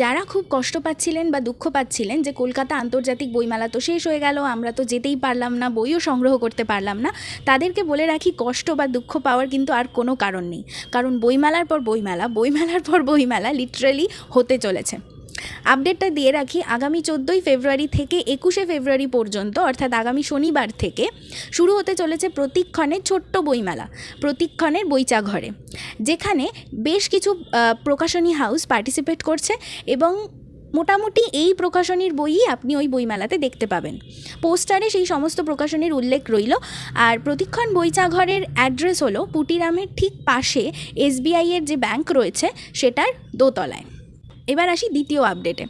যারা খুব কষ্ট পাচ্ছিলেন বা দুঃখ পাচ্ছিলেন যে কলকাতা আন্তর্জাতিক বইমেলা তো শেষ হয়ে গেল, আমরা তো যেতেই পারলাম না, বইও সংগ্রহ করতে পারলাম না, তাদেরকে বলে রাখি কষ্ট বা দুঃখ পাওয়ার কিন্তু আর কোনো কারণ নেই। কারণ বইমেলার পর বইমেলা, বইমেলার পর বইমেলা লিটারালি হতে চলেছে। আপডেটটা দিয়ে রাখি, আগামী 14ই ফেব্রুয়ারি থেকে 21শে ফেব্রুয়ারি পর্যন্ত, অর্থাৎ আগামী শনিবার থেকে শুরু হতে চলেছে প্রতিক্ষণের ছোট্ট বইমেলা, প্রতিক্ষণের বইচা ঘরে, যেখানে বেশ কিছু প্রকাশনী হাউস পার্টিসিপেট করছে এবং মোটামুটি এই প্রকাশনীর বইই আপনি ওই বইমেলাতে দেখতে পাবেন। পোস্টারে সেই সমস্ত প্রকাশনীর উল্লেখ রইল। আর প্রতিক্ষণ বইচা ঘরের অ্যাড্রেস হলো পুটিরামের ঠিক পাশে SBI-এর যে ব্যাংক রয়েছে সেটার দোতলায়। এবার আসি দ্বিতীয় আপডেটে।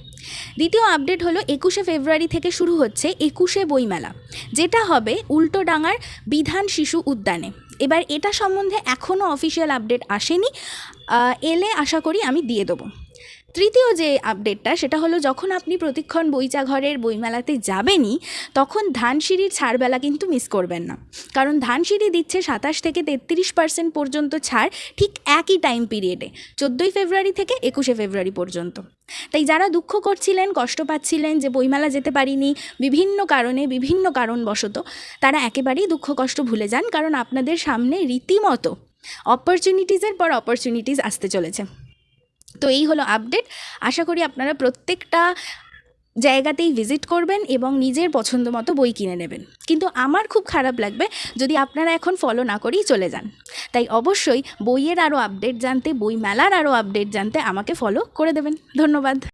দ্বিতীয় আপডেট হলো 21শে ফেব্রুয়ারি থেকে শুরু হচ্ছে 21শে বইমেলা, যেটা হবে উল্টোডাঙার বিধান শিশু উদ্যানে। এবার এটা সম্বন্ধে এখনও অফিসিয়াল আপডেট আসেনি, এলে আশা করি আমি দিয়ে দেবো। তৃতীয় যে আপডেটটা সেটা হলো, যখন আপনি প্রতিক্ষণ বইচা ঘরের বইমেলাতে যাবেনই তখন ধানসিঁড়ির ছাড়বেলা কিন্তু মিস করবেন না, কারণ ধানসিঁড়ি দিচ্ছে 27 থেকে 33% পর্যন্ত ছাড় ঠিক একই টাইম পিরিয়ডে, 14ই ফেব্রুয়ারি থেকে 21শে ফেব্রুয়ারি পর্যন্ত। তাই যারা দুঃখ করছিলেন, কষ্ট পাচ্ছিলেন যে বইমেলা যেতে পারিনি বিভিন্ন কারণে, বিভিন্ন কারণবশত, তারা একেবারেই দুঃখ কষ্ট ভুলে যান, কারণ আপনাদের সামনে রীতিমতো অপরচুনিটিসের পর অপরচুনিটিস আসতে চলেছে। তো এই হলো আপডেট। আশা করি আপনারা প্রত্যেকটা জায়গাতেই ভিজিট করবেন এবং নিজের পছন্দ মতো বই কিনে নেবেন। কিন্তু আমার খুব খারাপ লাগবে যদি আপনারা এখন ফলো না করেই চলে যান। তাই অবশ্যই বইয়ের আরও আপডেট জানতে, বই মেলার আরও আপডেট জানতে আমাকে ফলো করে দেবেন। ধন্যবাদ।